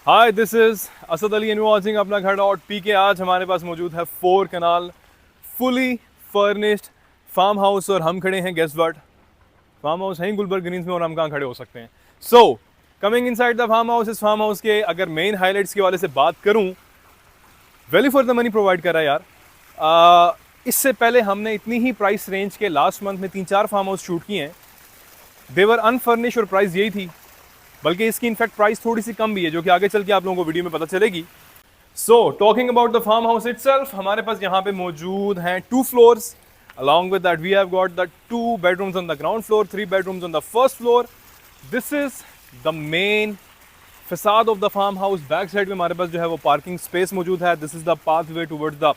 Hi, this is Asad Ali and you watching अपना घर dot P के। आज हमारे पास मौजूद है 4 कनाल फुली फर्निश्ड फार्म हाउस और हम खड़े हैं गेस्ट वर्ड फार्म हाउस है ही गुलबर्ग ग्रीन्स में और हम कहाँ खड़े हो सकते हैं। So coming inside the farm house, इस फार्म हाउस के अगर मेन हाईलाइट्स के वाले से बात करूं, value for the money provide कर रहा है यार। इससे पहले हमने इतनी ही प्राइस रेंज के लास्ट मंथ में 3-4 फार्म हाउस शूट किए हैं। देवर अनफर्निश और प्राइस यही थी, बल्कि इसकी इनफैक्ट प्राइस थोड़ी सी कम भी है, जो कि आगे चल के आप लोगों को वीडियो में पता चलेगी। So talking about the farm house itself, हमारे पास यहाँ पे मौजूद हैं 2 floors. along with that we have got the 2 bedrooms on the ground floor, 3 bedrooms on the first floor. This is the main facade of the farmhouse. Back side में हमारे पास जो है वो पार्किंग स्पेस मौजूद है। This is the pathway towards the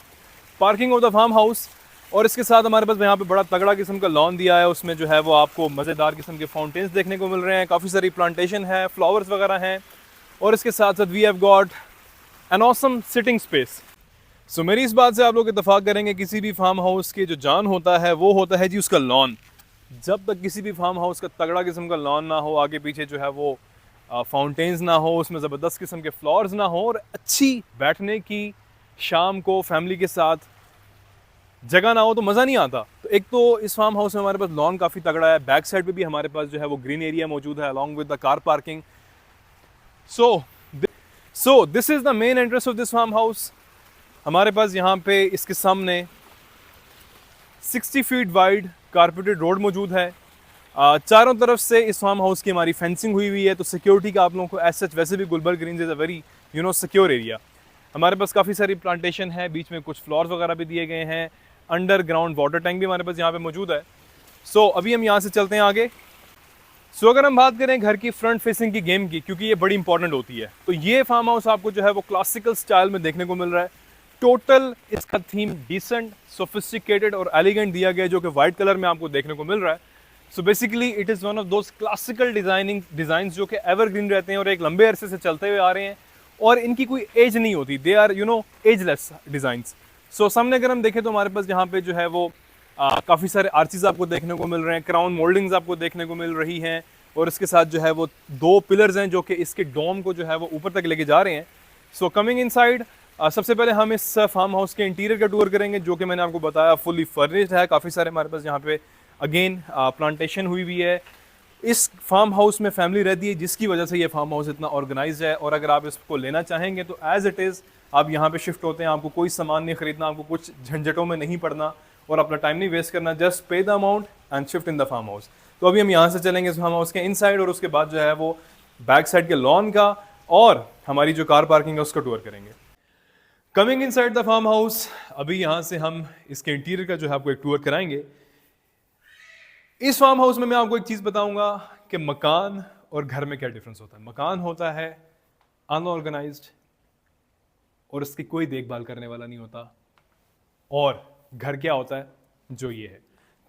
parking of the farm house. और इसके साथ हमारे पास यहाँ पे बड़ा तगड़ा किस्म का लॉन दिया है, उसमें जो है वो आपको मज़ेदार किस्म के फाउंटेन्स देखने को मिल रहे हैं, काफ़ी सारी प्लांटेशन है, फ्लावर्स वगैरह हैं। और इसके साथ साथ we have got an awesome sitting space. So मेरी इस बात से आप लोग इत्तेफाक करेंगे, किसी भी फार्म हाउस के जो जान होता है वो होता है जी उसका लॉन। जब तक किसी भी फार्म हाउस का तगड़ा किस्म का लॉन ना हो, आगे पीछे जो है वो फाउंटेन्स ना हो, उसमें ज़बरदस्त किस्म के फ्लावर्स ना हो और अच्छी बैठने की शाम को फैमिली के साथ जगह ना हो, तो मज़ा नहीं आता। तो एक तो इस फार्म हाउस में हमारे पास लॉन काफ़ी तगड़ा है, बैक साइड पे भी हमारे पास जो है वो ग्रीन एरिया मौजूद है along with the car parking. So this is the main entrance of this farm house. हमारे पास यहाँ पे इसके सामने 60 फीट वाइड कारपेटेड रोड मौजूद है। चारों तरफ से इस फार्म हाउस की हमारी फेंसिंग हुई हुई है, तो सिक्योरिटी का आप लोगों को एज सच, वैसे भी Gulberg Greens is a very secure area. हमारे पास काफ़ी सारी प्लांटेशन है, बीच में कुछ फ्लावर्स वगैरह भी दिए गए हैं, अंडरग्राउंड वाटर टैंक भी हमारे पास यहाँ पे मौजूद है। सो अभी हम यहाँ से चलते हैं आगे। अगर हम बात करें घर की फ्रंट फेसिंग की गेम की, क्योंकि ये बड़ी इंपॉर्टेंट होती है, तो ये फार्म हाउस आपको जो है वो क्लासिकल स्टाइल में देखने को मिल रहा है। टोटल इसका थीम डिसेंट, सोफिस्टिकेटेड और एलिगेंट दिया गया है, जो कि वाइट कलर में आपको देखने को मिल रहा है। So basically it is one of those classical design जो कि एवरग्रीन रहते हैं और एक लंबे अरसे से चलते हुए आ रहे हैं और इनकी कोई एज नहीं होती। They are ageless designs. So सामने अगर हम देखें तो हमारे पास यहाँ पे जो है वो काफ़ी सारे आर्चेज आपको देखने को मिल रहे हैं, क्राउन मोल्डिंग्स आपको देखने को मिल रही हैं और इसके साथ जो है वो 2 पिलर्स हैं जो कि इसके डोम को जो है वो ऊपर तक लेके जा रहे हैं। सो कमिंग इनसाइड, सबसे पहले हम इस फार्म हाउस के इंटीरियर का टूर करेंगे, जो कि मैंने आपको बताया फुली फर्निश्ड है। काफ़ी सारे हमारे पास यहाँ पे अगेन प्लांटेशन हुई हुई है। इस फार्म हाउस में फैमिली रहती है, जिसकी वजह से ये फार्म हाउस इतना ऑर्गेनाइज्ड है। और अगर आप इसको लेना चाहेंगे तो एज इट इज़ आप यहाँ पे शिफ्ट होते हैं, आपको कोई सामान नहीं खरीदना, आपको कुछ झंझटों में नहीं पड़ना और अपना टाइम नहीं वेस्ट करना, just pay the amount and shift in the farm house. तो अभी हम यहाँ से चलेंगे इस फार्म हाउस के इनसाइड और उसके बाद जो है वो बैक साइड के लॉन का और हमारी जो कार पार्किंग है उसका टूर करेंगे। Coming inside the farm house, अभी यहाँ से हम इसके इंटीरियर का जो है आपको एक टूर कराएंगे। इस फार्म हाउस में मैं आपको एक चीज़ बताऊंगा कि मकान और घर में क्या डिफरेंस होता है। मकान होता है अनऑर्गेनाइज्ड और इसकी कोई देखभाल करने वाला नहीं होता, और घर क्या होता है जो ये है।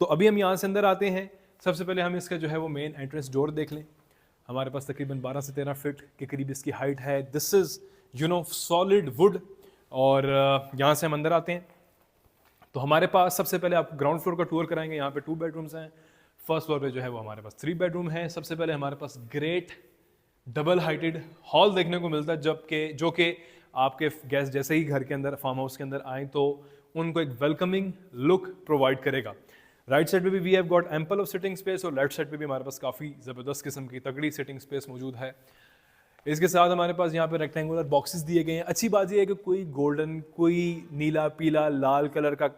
तो अभी हम यहाँ से अंदर आते हैं। सबसे पहले हम इसका जो है वो मेन एंट्रेंस डोर देख लें। हमारे पास तकरीबन 12 से 13 फीट के करीब इसकी हाइट है। This is solid wood. और यहाँ से हम अंदर आते हैं तो हमारे पास सबसे पहले आपको ग्राउंड फ्लोर का टूर कराएंगे। यहाँ पे 2 बेडरूम्स हैं। फर्स्ट फ्लोर पे जो है वो हमारे पास 3 बेडरूम है। सबसे पहले हमारे पास ग्रेट डबल हाइटेड हॉल देखने को मिलता है, जबकि जो कि आपके गेस्ट जैसे ही घर के अंदर, फार्म हाउस के अंदर आए तो उनको एक वेलकमिंग लुक प्रोवाइड करेगा। राइट साइड पे भी we have got ample of sitting space और लेफ्ट साइड पे भी हमारे पास काफ़ी ज़बरदस्त किस्म की तगड़ी सिटिंग स्पेस मौजूद है। इसके साथ हमारे पास यहाँ पे रेक्टेंगुलर बॉक्सेस दिए गए हैं। अच्छी बात यह है कि कोई गोल्डन, कोई नीला, पीला, लाल कलर का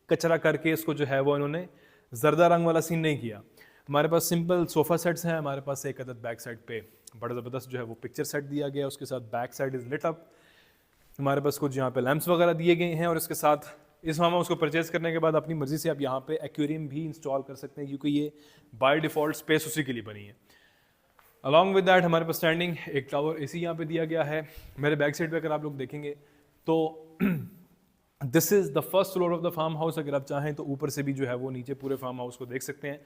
कचरा करके इसको जो है वो इन्होंने जर्दा रंग वाला सीन नहीं किया। हमारे पास सिंपल सोफ़ा सेट्स हैं। हमारे पास एक अदद बैक साइड पे बड़ा ज़बरदस्त जो है वो पिक्चर सेट दिया गया है, उसके साथ back side is lit up. हमारे पास कुछ यहाँ पे लैंप्स वगैरह दिए गए हैं और इसके साथ इस फार्म हाउस को परचेज करने के बाद अपनी मर्जी से आप यहाँ पे एक्वेरियम भी इंस्टॉल कर सकते हैं, क्योंकि ये बाय डिफ़ॉल्ट स्पेस उसी के लिए बनी है। अलॉन्ग विद दैट हमारे पास स्टैंडिंग एक टावर एसी यहाँ पे दिया गया है। मेरे बैक साइड पे अगर आप लोग देखेंगे तो this is the first floor of the farm house. अगर आप चाहें तो ऊपर से भी जो है वो नीचे पूरे फार्म हाउस को देख सकते हैं।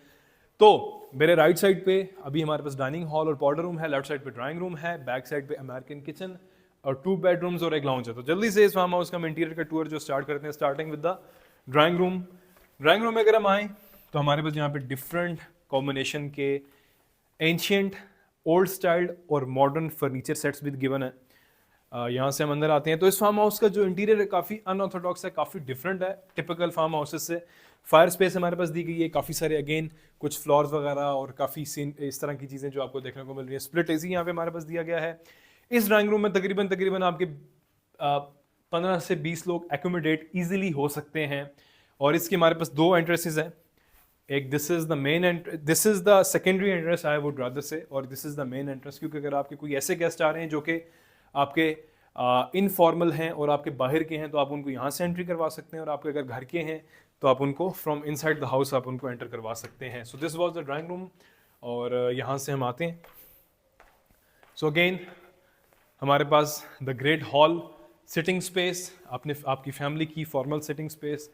तो मेरे राइट साइड पे अभी हमारे पास डाइनिंग हॉल और पाउडर रूम है, लेफ्ट साइड पे ड्राइंग रूम है, बैक साइड पे अमेरिकन किचन और 2 बेडरूम्स और एक लाउंज है। तो जल्दी से इस फार्म हाउस का हम इंटीरियर का टूर जो स्टार्ट करते हैं, starting with the drawing room. Drawing room में अगर हम आए तो हमारे पास यहाँ पे डिफरेंट कॉम्बिनेशन के एंशियंट ओल्ड स्टाइल्ड और मॉडर्न फर्नीचर सेट्स भी गिवन है। यहाँ से हम अंदर आते हैं तो इस फार्म हाउस का जो इंटीरियर है काफ़ी अनऑर्थोडॉक्स है, काफ़ी डिफरेंट है टिपिकल फार्म हाउसेस से। फायर स्पेस हमारे पास दी गई है काफ़ी सारे, अगेन कुछ फ्लोर्स वगैरह और काफ़ी सीन इस तरह की चीज़ें जो आपको देखने को मिल रही है। स्प्लिट एसी यहाँ पे हमारे पास दिया गया है। इस ड्राइंग रूम में तकरीबन तकरीबन आपके 15 से 20 लोग एकोमोडेट ईजिली हो सकते हैं। और इसके हमारे पास दो एंट्रेंसेस हैं, एक this is the main this is the secondary entrance I would rather से, और this is the main entrance, क्योंकि अगर आपके कोई ऐसे गेस्ट आ रहे हैं जो कि आपके इनफॉर्मल हैं और आपके बाहर के हैं तो आप उनको यहाँ से एंट्री करवा सकते हैं, और आपके अगर घर के हैं तो आप उनको फ्रॉम इनसाइड द हाउस आप उनको एंटर करवा सकते हैं। So this was the drawing room, और यहाँ से हम आते हैं। सो अगेन हमारे पास the great hall sitting space, आपने आपकी फैमिली की फॉर्मल सिटिंग स्पेस।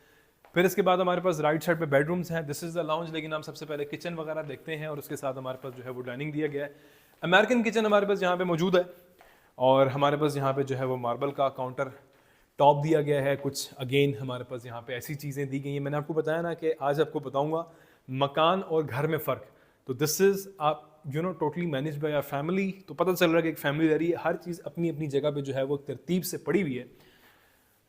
फिर इसके बाद हमारे पास राइट साइड पे बेडरूम्स हैं, दिस इज द लाउंज, लेकिन हम सबसे पहले किचन वगैरह देखते हैं, और उसके साथ हमारे पास जो है वो डाइनिंग दिया गया है। अमेरिकन किचन हमारे पास यहाँ पे मौजूद है, और हमारे पास यहाँ पे जो है वो मार्बल का काउंटर टॉप दिया गया है। कुछ अगेन हमारे पास यहाँ पे ऐसी चीज़ें दी गई हैं, मैंने आपको बताया ना कि आज आपको बताऊँगा मकान और घर में फ़र्क। तो दिस इज़ आप totally manage by our family, तो पता चल रहा है कि एक फैमिली रह रही है, हर चीज़ अपनी अपनी जगह पे जो है वो तरतीब से पड़ी हुई है।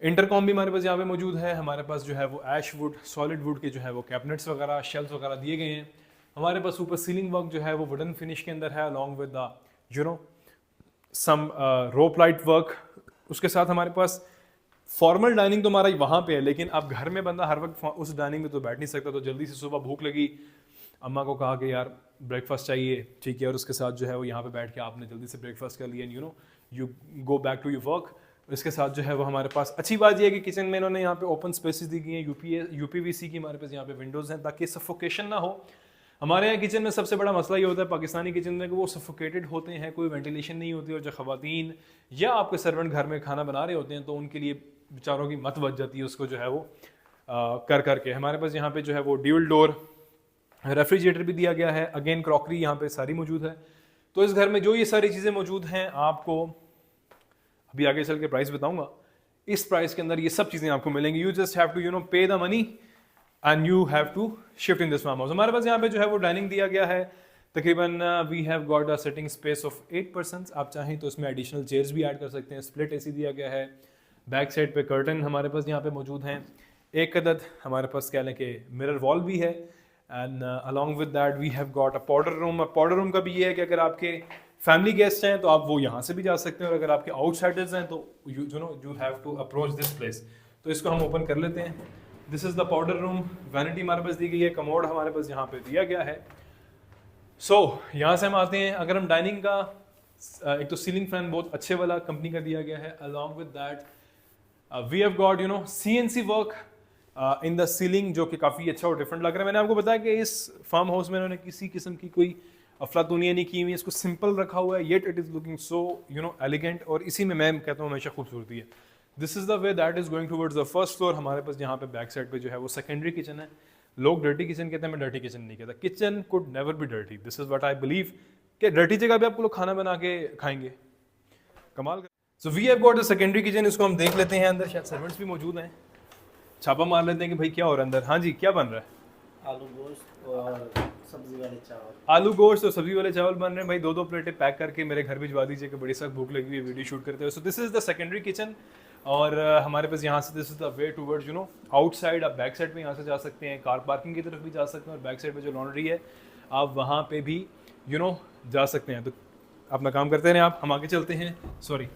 इंटरकॉम भी हमारे पास यहाँ पे मौजूद है। हमारे पास जो है वो ऐश वुड, सॉलिड वुड के जो है वो कैबिनेट्स वगैरह, शेल्फ वगैरह दिए गए हैं। हमारे पास ऊपर सीलिंग वर्क जो है वो वुडन फिनिश के अंदर है, along with the some rope light work. उसके साथ हमारे पास फॉर्मल डाइनिंग तो हमारा वहाँ पे है, लेकिन अब घर में बंदा हर वक्त उस डाइनिंग में तो बैठ नहीं सकता, तो जल्दी से सुबह भूख लगी, अम्मा को कहा कि यार ब्रेकफास्ट चाहिए, ठीक है, और उसके साथ जो है वो यहाँ पे बैठ के आपने जल्दी से ब्रेकफास्ट कर लिया, and you go back to your work. इसके साथ जो है वो हमारे पास अच्छी बात यह है कि किचन में इन्होंने यहाँ पे ओपन स्पेसेस दी गई हैं, यूपीवीसी की हमारे पास यहाँ पे विंडोज़ हैं ताकि सफोकेशन ना हो। हमारे यहाँ किचन में सबसे बड़ा मसला ये होता है पाकिस्तानी किचन में कि वो सफोकेटेड होते हैं, कोई वेंटिलेशन नहीं होती, और जो ख़वातीन या आपके सर्वेंट घर में खाना बना रहे होते हैं तो उनके लिए बेचारों की मत बच जाती है उसको जो है वो कर करके। हमारे पास यहाँ पे जो है वो ड्यूल डोर रेफ्रिजरेटर भी दिया गया है, अगेन क्रॉकरी यहाँ पे सारी मौजूद है। तो इस घर में जो ये सारी चीज़ें मौजूद हैं, आपको अभी आगे चल के प्राइस बताऊंगा, इस प्राइस के अंदर ये सब चीज़ें आपको मिलेंगी। You just have to pay the money and you have to shift in this farm house. हमारे पास यहाँ पे जो है वो डाइनिंग दिया गया है, तकरीबन we have got a sitting space of 8 persons. आप चाहें तो इसमें एडिशनल चेयर्स भी ऐड कर सकते हैं। स्प्लिट एसी दिया गया है, बैक साइड पे कर्टन हमारे पास यहाँ पे मौजूद हैं, एक अदद हमारे पास कह लें कि मिरर वॉल भी है, and along with that we have got a powder room. Powder room का भी ये है कि अगर आपके फैमिली गेस्ट हैं तो आप वो यहाँ से भी जा सकते हैं, और अगर आपके आउटसाइडर्स हैं तो you have to approach this place. तो इसको हम ओपन कर लेते हैं। This is the powder room, vanity हमारे पास दी गई है, कमोड हमारे पास यहाँ पे दिया गया है। सो यहाँ से हम आते हैं, अगर हम डाइनिंग का एक तो सीलिंग फैन बहुत अच्छे वाला कंपनी का दिया गया है, along with that we have got CNC work in the ceiling, जो कि काफ़ी अच्छा और डिफरेंट लग रहा है। मैंने आपको बताया कि इस फार्म हाउस में इन्होंने किसी किस्म की कोई अफलातूनियाँ नहीं की हुई, इसको सिंपल रखा हुआ है, yet it is looking so elegant, और इसी में मैं कहता हूँ हमेशा खूबसूरती है। This is the way that is going towards the first floor. हमारे पास यहाँ पे बैक साइड पे जो है वो सेकेंडरी किचन है। लोग डर्टी किचन कहते हैं, मैं डर्टी किचन नहीं कहता। Kitchen could never be dirty, this is what I believe, कि डर्टी जगह भी आपको लोग खाना बना के खाएंगे, कमाल। So we have got the secondary kitchen, इसको हम देख लेते हैं। अंदर शायद सर्वेंट्स भी मौजूद हैं, छापा मार लेते हैं कि भाई क्या हो रहा है अंदर। हाँ जी, क्या बन रहा है? आलू गोश्त और सब्जी वाले चावल। आलू गोश्त और सब्जी वाले चावल बन रहे हैं भाई। 2-2 प्लेटें पैक करके मेरे घर भिजवा दीजिए कि बड़ी सख्त भूख लगी हुई है, वीडियो शूट करते हुए। So this is the secondary kitchen, और हमारे पास यहाँ से this is the way towards outside. आप बैक साइड पे यहाँ से जा सकते हैं, कार पार्किंग की तरफ भी जा सकते हैं, और बैक साइड पे जो लॉन्ड्री है आप वहाँ पे भी जा सकते हैं। तो अपना काम करते रहें आप, हम आगे चलते हैं। सॉरी,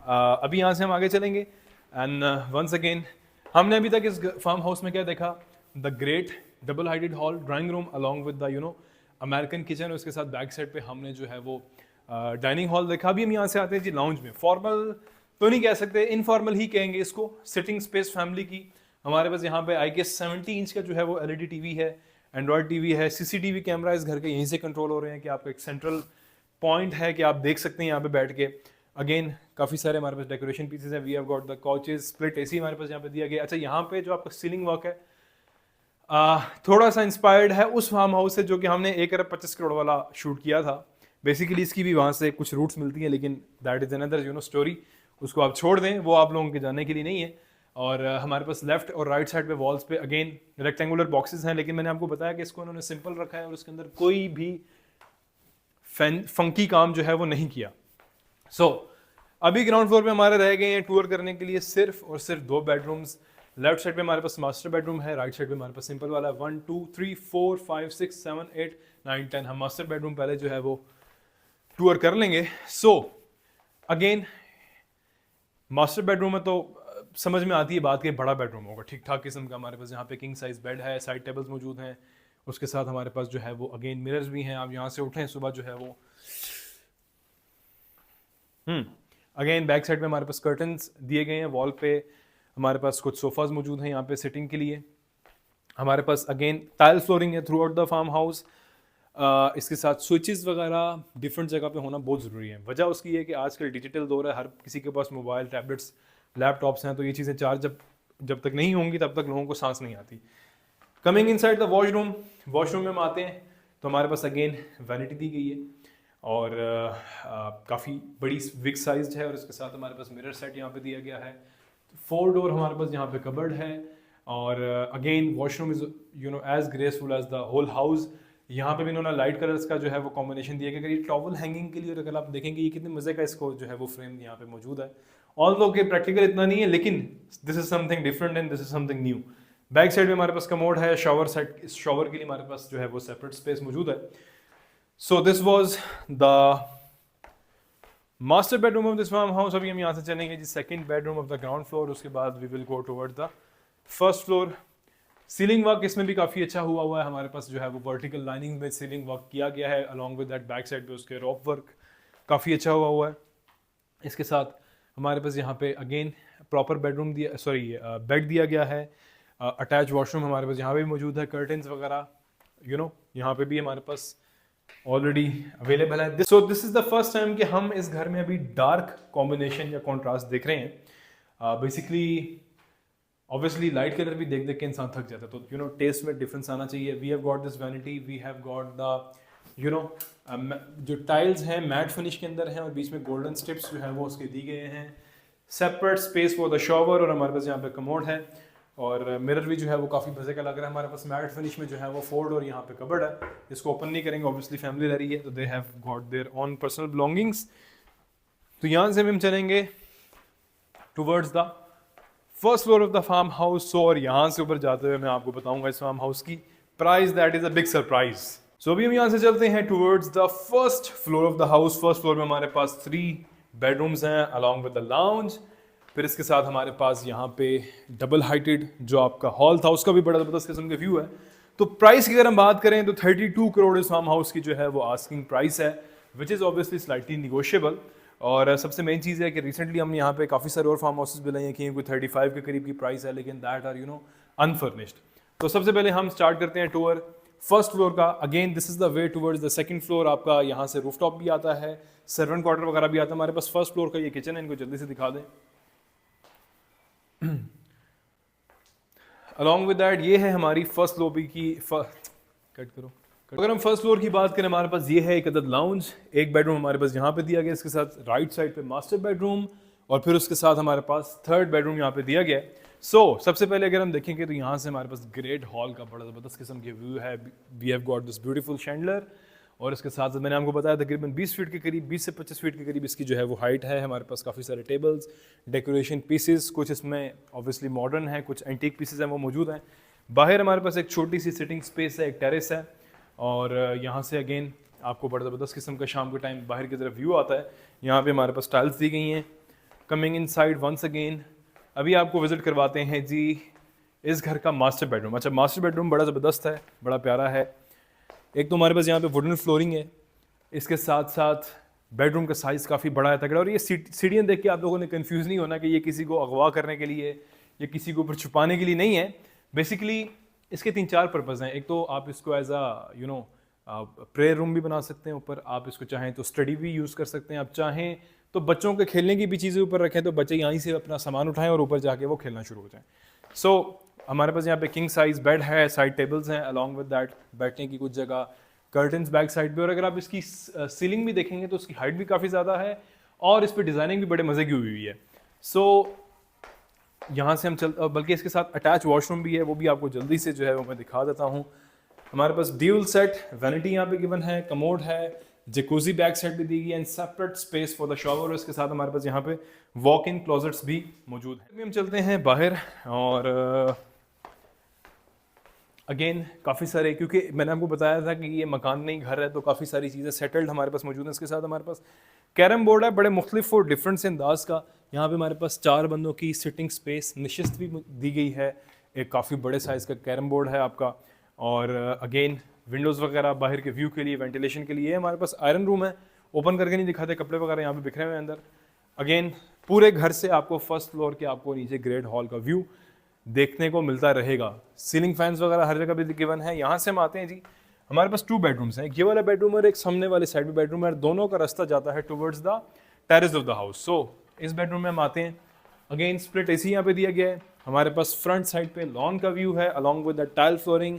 अभी यहाँ से हम आगे चलेंगे। एंड वंस अगेन हमने अभी तक इस फार्म हाउस में क्या देखा, the great double heighted hall, drawing room along with the American kitchen, उसके साथ बैक साइड पे हमने जो है वो डाइनिंग हॉल देखा। अभी हम यहाँ से आते हैं जी लाउंज में। फॉर्मल तो नहीं कह सकते, इनफॉर्मल ही कहेंगे इसको, सिटिंग स्पेस फैमिली की। हमारे पास यहाँ पे आई गेस 70 इंच का जो है वो LED टीवी है, एंड्रॉयड टीवी है, CCTV कैमरा इस घर के यहीं से कंट्रोल हो रहे हैं कि आपका एक सेंट्रल पॉइंट है कि आप देख सकते हैं यहाँ पे बैठ के। अगेन काफ़ी सारे हमारे पास डेकोरेशन पीसेस हैं। We have got the couches, split AC हमारे पास यहाँ पे दिया गया। अच्छा, यहाँ पे जो आपका सीलिंग वर्क है थोड़ा सा इंस्पायर्ड है उस फार्म हाउस से जो कि हमने 1 अरब 25 करोड़ वाला शूट किया था। बेसिकली इसकी भी वहाँ से कुछ रूट्स मिलती हैं, लेकिन दैट इज़ अनदर स्टोरी, उसको आप छोड़ दें, वो आप लोगों के जानने के लिए नहीं है। और हमारे पास लेफ्ट और राइट साइड पे वॉल्स पे अगेन रेक्टेंगुलर बॉक्सेस हैं, लेकिन मैंने आपको बताया कि इसको उन्होंने सिंपल रखा है और उसके अंदर कोई भी फंकी काम जो है वो नहीं किया। सो अभी ग्राउंड फ्लोर पे हमारे रह गए हैं टूर करने के लिए सिर्फ और सिर्फ 2 बेडरूम्स। लेफ्ट साइड पे हमारे पास मास्टर बेडरूम है, राइट साइड पे हमारे पास सिंपल वाला 1 2 3 4 5 6 7 8 9 10। हम मास्टर बेडरूम पहले जो है वो टूर कर लेंगे। सो अगेन मास्टर बेडरूम में तो समझ में आती है बात कि बड़ा बेडरूम होगा, ठीक ठाक किस्म का। हमारे पास यहाँ पे किंग साइज बेड है, साइड टेबल्स मौजूद हैं, उसके साथ हमारे पास जो है वो अगेन मिरर्स भी हैं। आप यहाँ से उठें सुबह जो है वो अगेन बैक साइड पे हमारे पास कर्टन्स दिए गए हैं, वॉल पे हमारे पास कुछ सोफाज मौजूद हैं यहाँ पे सिटिंग के लिए। हमारे पास अगेन टाइल फ्लोरिंग है throughout the farm house. इसके साथ स्विचेस वगैरह डिफरेंट जगह पे होना बहुत ज़रूरी है। वजह उसकी है कि आजकल डिजिटल दौर है, हर किसी के पास मोबाइल, टैबलेट्स, लैपटॉप्स हैं, तो ये चीज़ें चार्ज जब तक नहीं होंगी तब तक लोगों को सांस नहीं आती। Coming inside the washroom, washroom में हम आते हैं तो हमारे पास अगेन वैनिटी दी गई है और काफ़ी बड़ी बिग साइज है, और इसके साथ हमारे पास मिरर सेट यहाँ पे दिया गया है। 4 डोर हमारे पास यहाँ पे कबर्ड है, और again washroom is as graceful as the whole house. यहाँ पे भी इन्होंने लाइट कलर्स का जो है वो कॉम्बिनेशन दिया गया। अगर ये टॉवल हैंगिंग के लिए, और अगर आप देखेंगे ये कितने मज़े का इसको जो है वो फ्रेम यहाँ पे मौजूद है। ऑल्दो के प्रैक्टिकल इतना नहीं है, लेकिन this is something different and this is something new. Back side में हमारे पास कमोड है, शावर सेट, शावर के लिए हमारे पास जो है वो सेपरेट स्पेस मौजूद है। So this was the master bedroom of this farm house. अभी हम यहाँ से चलेंगे जी second bedroom of the ground floor, उसके बाद we will go toward the first floor. Ceiling work इसमें भी काफ़ी अच्छा हुआ है, हमारे पास जो है वो वर्टिकल लाइनिंग में सीलिंग वर्क किया गया है, along with that back side पे उसके रॉप वर्क काफ़ी अच्छा हुआ है। इसके साथ हमारे पास यहाँ पे अगेन प्रॉपर बेडरूम दिया, सॉरी बेड दिया गया है। अटैच वॉशरूम हमारे पास यहाँ पे भी मौजूद है, कर्टन्स वगैरह यहाँ पे भी हमारे पास ऑलरेडी अवेलेबल है। So this is the first time कि हम इस घर में अभी डार्क कॉम्बिनेशन या कॉन्ट्रास्ट देख रहे हैं। बेसिकली ऑब्वियसली लाइट कलर भी देख देख के इंसान थक जाता है, तो टेस्ट में डिफरेंस आना चाहिए। We have got this vanity, we have got the जो टाइल्स हैं मैट फिनिश के अंदर हैं, और बीच में गोल्डन स्ट्रिप्स जो है वो उसके दी गए हैं। Separate space for the shower, और हमारे पास यहाँ पे कमोड है, और मिरर भी जो है वो काफ़ी मज़े का लग रहा है। हमारे पास मैट फिनिश में जो है वो फोल्ड, और यहाँ पे कबर्ड है, इसको ओपन नहीं करेंगे, ऑब्वियसली फैमिली रह रही है तो they have got their own personal belongings. तो यहाँ से हम चलेंगे towards the first floor of the farm house. और यहाँ से ऊपर जाते हुए मैं आपको बताऊंगा इस फार्म हाउस की price, that is a big surprise. So अभी हम यहाँ से चलते हैं towards the first floor of the house. First floor में हमारे पास 3 बेडरूम्स हैं अलॉन्ग विद द लाउंज। फिर इसके साथ हमारे पास यहाँ पे डबल हाइटेड जो आपका हॉल था उसका भी बड़ा ज़बरदस्त किस्म का व्यू है। तो प्राइस की अगर हम बात करें तो 32 करोड़ इस फार्म हाउस की जो है वो आस्किंग प्राइस है, which is obviously slightly negotiable. और सबसे मेन चीज़ है कि रिसेंटली हमने यहाँ पे काफ़ी सारे और फार्म हाउसेस भी लिए कि कोई 35 के करीब की प्राइस है, लेकिन दैट आर अनफर्निश्ड। तो सबसे पहले हम स्टार्ट करते हैं टूर फर्स्ट फ्लोर का। Again this is the way towards the second floor. आपका यहाँ से रूफटॉप भी आता है, सर्वेंट क्वार्टर वगैरह भी आता है। हमारे पास फर्स्ट फ्लोर का ये किचन है, इनको जल्दी से दिखा दें। अलॉन्ग विद दैट ये है हमारी फर्स्ट लॉबी की कट करो। अगर हम फर्स्ट फ्लोर की बात करें, हमारे पास ये है एक अदद लाउंज, एक बेडरूम हमारे पास यहाँ पे दिया गया, इसके साथ राइट साइड पे मास्टर बेडरूम, और फिर उसके साथ हमारे पाथ थर्ड बेडरूम यहाँ पे दिया गया है। सबसे पहले अगर हम देखेंगे तो यहाँ से हमारे पास ग्रेट हॉल का बड़ा ज़बरदस्त किस्म के व्यू है। We have got this beautiful chandelier, और इसके साथ मैंने आपको बताया तकरीबन 20 फीट के करीब, 20 से 25 फीट के करीब इसकी जो है वो हाइट है। हमारे पास काफ़ी सारे टेबल्स, डेकोरेशन पीसेस, कुछ इसमें ऑब्वियसली मॉडर्न है, कुछ एंटीक पीसेस हैं वो मौजूद हैं। बाहर हमारे पास एक छोटी सी सिटिंग स्पेस है, एक टेरेस है, और यहाँ से अगेन आपको बड़ा ज़बरदस्त किस्म का शाम के टाइम बाहर की तरफ व्यू आता है। यहाँ पे हमारे पास टाइल्स दी गई हैं। Coming inside once again, अभी आपको विजिट करवाते हैं जी इस घर का मास्टर बेडरूम। अच्छा, मास्टर बेडरूम बड़ा ज़बरदस्त है, बड़ा प्यारा है। एक तो हमारे पास यहाँ पे वुडन फ्लोरिंग है, इसके साथ साथ बेडरूम का साइज़ काफ़ी बड़ा है, तगड़ा। और ये सीढ़ियाँ देख के आप लोगों ने कंफ्यूज नहीं होना कि ये किसी को अगवा करने के लिए या किसी को ऊपर छुपाने के लिए नहीं है। बेसिकली इसके 3-4 पर्पज़ हैं। एक तो आप इसको एज अ प्रेयर रूम भी बना सकते हैं ऊपर, आप इसको चाहें तो स्टडी भी यूज़ कर सकते हैं, आप चाहें तो बच्चों के खेलने की भी चीज़ें ऊपर रखें तो बच्चे यहीं से अपना सामान उठाएं और ऊपर जाके वो खेलना शुरू हो जाएं। हमारे पास यहाँ पे किंग साइज बेड है, साइड टेबल्स हैं, अलॉन्ग विद दैट बैठने की कुछ जगह, कर्टन्स बैक साइड पे। और अगर आप इसकी सीलिंग भी देखेंगे तो उसकी हाइट भी काफ़ी ज़्यादा है, और इस पर डिज़ाइनिंग भी बड़े मज़े की हुई है। यहाँ से हम बल्कि इसके साथ अटैच वॉशरूम भी है, वो भी आपको जल्दी से जो है वो मैं दिखा देता हूँ। हमारे पास ड्यूल सेट वैनिटी यहाँ पे गिवन है, कमोड है, जकूजी बैक साइड भी दी गई and separate space for the shower. इसके साथ हमारे पास यहाँ पे वॉक इन क्लोजेट्स भी मौजूद हैं। अभी हम चलते हैं बाहर और अगेन काफ़ी सारे, क्योंकि मैंने आपको बताया था कि ये मकान नहीं घर है, तो काफ़ी सारी चीज़ें सेटल्ड हमारे पास मौजूद हैं। इसके साथ हमारे पास कैरम बोर्ड है बड़े मुख्तलिफ और डिफरेंट से अंदाज का। यहाँ पे हमारे पास 4 बंदों की सिटिंग स्पेस निशिस्त भी दी गई है। एक काफ़ी बड़े साइज़ का कैरम बोर्ड है आपका। और अगेन विंडोज़ वगैरह बाहर के व्यू के लिए, वेंटिलेशन के लिए। हमारे पास आयरन रूम है, ओपन करके नहीं दिखाते, कपड़े वगैरह यहाँ पे बिखरे हुए हैं अंदर। अगेन पूरे घर से आपको फर्स्ट फ्लोर के आपको नीचे ग्रेट हॉल का व्यू देखने को मिलता रहेगा। सीलिंग फैंस वगैरह हर जगह भी गिवन है। यहाँ से हम आते हैं जी, हमारे पास 2 बेडरूम्स हैं, एक ये वाला बेडरूम और एक सामने वाले साइड में बेडरूम है। दोनों का रास्ता जाता है towards the terrace of the house. So इस बेडरूम में हम आते हैं। अगेन स्प्लिट एसी यहाँ पे दिया गया है। हमारे पास फ्रंट साइड पे लॉन का व्यू है along with the tile flooring,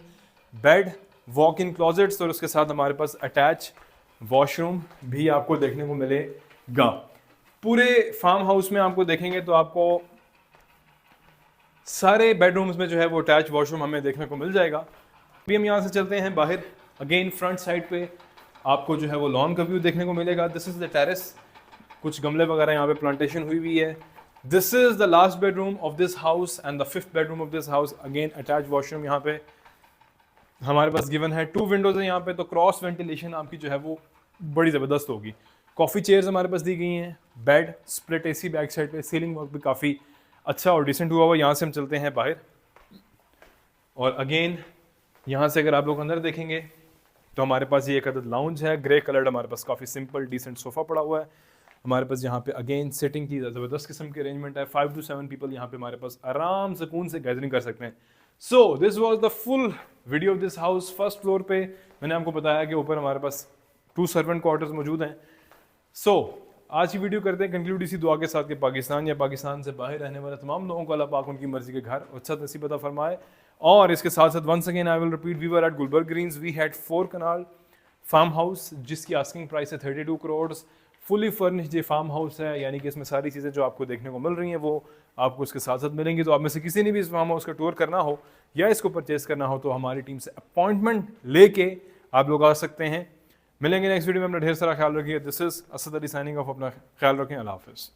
bed, walk in closets और उसके साथ हमारे पास अटैच वॉशरूम भी आपको देखने को मिलेगा। पूरे फार्म हाउस में आपको देखेंगे तो आपको सारे बेडरूम्स में जो है वो अटैच वॉशरूम हमें देखने को मिल जाएगा। अभी हम यहाँ से चलते हैं बाहर। अगेन फ्रंट साइड पे आपको जो है वो लॉन का व्यू देखने को मिलेगा। दिस इज़ द टेरेस, कुछ गमले वगैरह यहाँ पे प्लांटेशन हुई हुई है। This is the last bedroom of this house and the 5th bedroom of this house. Again attach washroom यहाँ पे हमारे पास गिवन है। 2 विंडोज है यहाँ पे, तो क्रॉस वेंटिलेशन आपकी जो है वो बड़ी ज़बरदस्त होगी। कॉफ़ी चेयर्स हमारे पास दी गई हैं, bed, split AC back side पे, सीलिंग वर्क भी काफ़ी अच्छा और डिसेंट हुआ हुआ। यहाँ से हम चलते हैं बाहर और अगेन यहाँ से अगर आप लोग अंदर देखेंगे तो हमारे पास ये एक अदद लाउंज है, ग्रे कलर्ड। हमारे पास काफ़ी सिंपल डिसेंट सोफ़ा पड़ा हुआ है। हमारे पास यहाँ पे अगेन सिटिंग की ज़बरदस्त किस्म की अरेंजमेंट है। 5 to 7 पीपल यहाँ पे हमारे पास आराम सुकून से गैदरिंग कर सकते हैं। So this was the full video of this house. First floor पे मैंने आपको बताया कि ऊपर हमारे पास 2 सर्वेंट क्वार्टर्स मौजूद हैं। सो आज की वीडियो करते हैं कंक्लूड इसी दुआ के साथ कि पाकिस्तान या पाकिस्तान से बाहर रहने वाले तमाम लोगों को अल्लाह पाक उनकी मर्जी के घर अच्छा नसीब अता फरमाए। और इसके साथ साथ once again I will repeat, we were at Gulberg Greens, we had 4 kanal farm house जिसकी आस्किंग प्राइस है 32 करोड़। फुली फर्निश्ड ये फार्म हाउस है, यानी कि इसमें सारी चीज़ें जो आपको देखने को मिल रही हैं वो आपको इसके साथ साथ मिलेंगी। तो आप में से किसी ने भी इस फार्म हाउस का टूर करना हो या इसको परचेज करना हो तो हमारी टीम से अपॉइंटमेंट लेके आप लोग आ सकते हैं। मिलेंगे नेक्स्ट वीडियो में। अपना ढेर सारा ख्याल रखिए। This is Asad Ali signing off. अपना ख्याल रखें। अल्लाह हाफिज़।